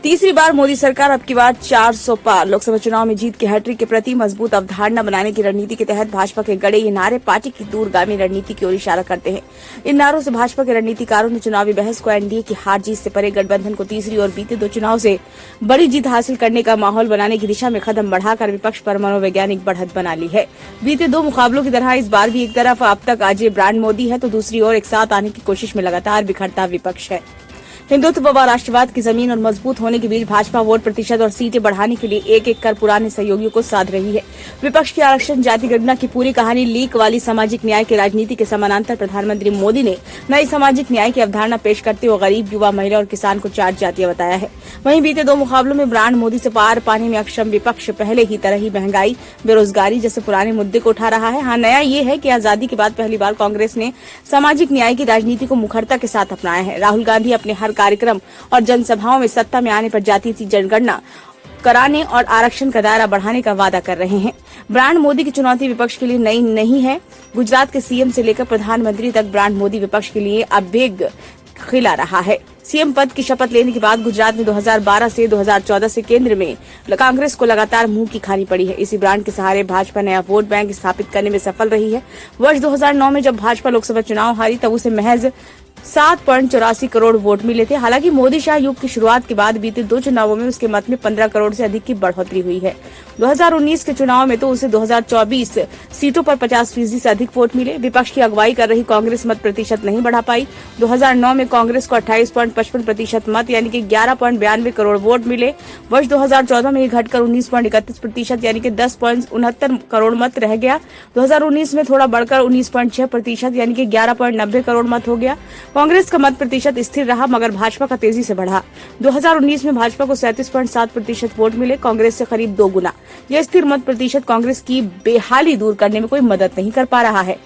तीसरी बार मोदी सरकार अब की बार 400 पार। लोकसभा चुनाव में जीत के हैट्रिक के प्रति मजबूत अवधारणा बनाने की रणनीति के तहत भाजपा के गड़े ये नारे पार्टी की दूरगामी रणनीति की ओर इशारा करते हैं। इन नारों से भाजपा के रणनीतिकारों ने चुनावी बहस को एनडीए की हार जीत से परे गठबंधन को तीसरी और बीते 2 चुनाव से बड़ी जीत हासिल करने का माहौल बनाने की दिशा में कदम बढ़ाकर विपक्ष पर मनोवैज्ञानिक बढ़त बना ली है। बीते 2 मुकाबलों की तरह इस बार भी एक तरफ अब तक अजय ब्रांड मोदी है तो दूसरी ओर एक साथ आने की कोशिश में लगातार बिखरता विपक्ष है। हिंदुत्व व राष्ट्रवाद की जमीन और मजबूत होने के बीच भाजपा वोट प्रतिशत और सीटें बढ़ाने के लिए एक एक कर पुराने सहयोगियों को साध रही है। विपक्ष की आरक्षण जाति गणना की पूरी कहानी लीक वाली सामाजिक न्याय की राजनीति के समानांतर प्रधानमंत्री मोदी ने नई सामाजिक न्याय की अवधारणा पेश करते हुए गरीब, युवा, महिला और किसान को 4 जातियां बताया है। वहीं बीते 2 मुकाबलों में ब्रांड मोदी से पार पाने में अक्षम विपक्ष पहले ही तरह ही महंगाई, बेरोजगारी जैसे पुराने मुद्दे को उठा रहा है। हाँ, नया ये है कि आजादी के बाद पहली बार कांग्रेस ने सामाजिक न्याय की राजनीति को मुखरता के साथ अपनाया है। राहुल गांधी अपने हर कार्यक्रम और जनसभाओं में सत्ता में आने पर जाति की जनगणना कराने और आरक्षण का दायरा बढ़ाने का वादा कर रहे हैं। ब्रांड मोदी की चुनौती विपक्ष के लिए नई नहीं है। गुजरात के सीएम से लेकर प्रधानमंत्री तक ब्रांड मोदी विपक्ष के लिए अब बेग खिला रहा है। सीएम पद की शपथ लेने के बाद गुजरात में 2012 से 2014 से केंद्र में कांग्रेस को लगातार मुंह की खानी पड़ी है। इसी ब्रांड के सहारे भाजपा नया वोट बैंक स्थापित करने में सफल रही है। वर्ष 2009 में जब भाजपा लोकसभा चुनाव हारी तब उसे महज 7.84 करोड़ वोट मिले थे। हालांकि मोदी शाह युग की शुरुआत के बाद बीते 2 चुनावों में उसके मत में 15 करोड़ से अधिक की बढ़ोतरी हुई है। 2019 के चुनाव में तो उसे 2024 सीटों पर 50% से अधिक वोट मिले। विपक्ष की अगुवाई कर रही कांग्रेस मत प्रतिशत नहीं बढ़ा पाई। 2009 में कांग्रेस को 28.55% मत यानी कि 11.92 करोड़ वोट मिले। वर्ष 2014 में ये घटकर 19.31% यानी कि 10.69 करोड़ मत रह गया। 2019 में थोड़ा बढ़कर 19.6% यानी कि 11.90 करोड़ मत हो गया। कांग्रेस का मत प्रतिशत स्थिर रहा मगर भाजपा का तेजी से बढ़ा। 2019 में भाजपा को 37.7% वोट मिले, कांग्रेस से करीब 2 गुना। यह स्थिर मत प्रतिशत कांग्रेस की बेहाली दूर करने में कोई मदद नहीं कर पा रहा है।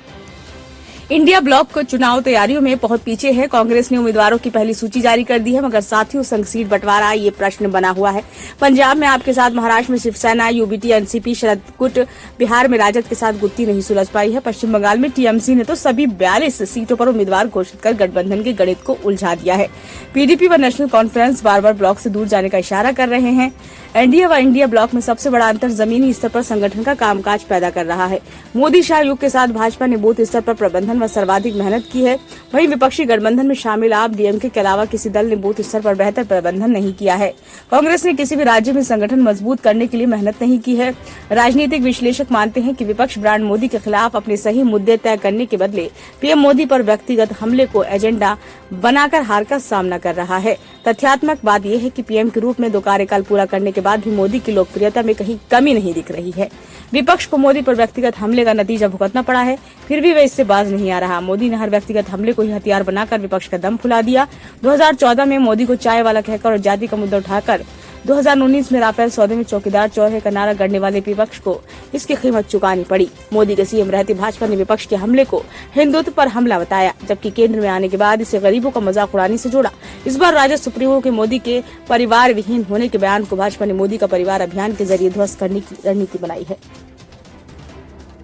इंडिया ब्लॉक को चुनाव तैयारियों में बहुत पीछे है। कांग्रेस ने उम्मीदवारों की पहली सूची जारी कर दी है मगर साथियों संग सीट बंटवारा ये प्रश्न बना हुआ है। पंजाब में आपके साथ, महाराष्ट्र में शिवसेना, यूबीटी, एनसीपी, शरद गुट, बिहार में राजद के साथ गुत्ती नहीं सुलझ पाई है। पश्चिम बंगाल में टीएमसी ने तो सभी 42 सीटों पर उम्मीदवार घोषित कर गठबंधन के गणित को उलझा दिया है। पीडीपी व नेशनल कॉन्फ्रेंस बार बार ब्लॉक से दूर जाने का इशारा कर रहे हैं। एनडीए व इंडिया ब्लॉक में सबसे बड़ा अंतर जमीनी स्तर पर संगठन का कामकाज पैदा कर रहा है। मोदी शाह युग के साथ भाजपा ने बूथ स्तर पर प्रबंधन व सर्वाधिक मेहनत की है। वहीं विपक्षी गठबंधन में शामिल आप डीएमके के अलावा किसी दल ने बूथ स्तर पर बेहतर प्रबंधन नहीं किया है। कांग्रेस ने किसी भी राज्य में संगठन मजबूत करने के लिए मेहनत नहीं की है। राजनीतिक विश्लेषक मानते हैं कि विपक्ष ब्रांड मोदी के खिलाफ अपने सही मुद्दे तय करने के बदले पीएम मोदी पर व्यक्तिगत हमले को एजेंडा बनाकर हार का सामना कर रहा है। तथ्यात्मक बात यह है कि पीएम के रूप में 2 कार्यकाल पूरा करने के बाद भी मोदी की लोकप्रियता में कहीं कमी नहीं दिख रही है। विपक्ष को मोदी पर व्यक्तिगत हमले का नतीजा भुगतना पड़ा है, फिर भी वे इससे बाज नहीं आ रहा। मोदी ने हर व्यक्तिगत हमले को ही हथियार बनाकर विपक्ष का दम फुला दिया। 2014 में मोदी को चाय वाला कहकर और जाति का मुद्दा उठाकर 2019 में राफेल सौदे में चौकीदार चौधरी का नारा गढ़ने वाले विपक्ष को इसकी कीमत चुकानी पड़ी। मोदी के सीएम रहते भाजपा ने विपक्ष के हमले को हिंदुत्व पर हमला बताया, जबकि केंद्र में आने के बाद इसे गरीबों का मजाक उड़ाने से जोड़ा। इस बार राजद सुप्रीमो के मोदी के परिवार विहीन होने के बयान को भाजपा ने मोदी का परिवार अभियान के जरिए ध्वस्त करने की रणनीति बनाई है।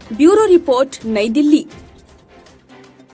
ब्यूरो रिपोर्ट, नई दिल्ली।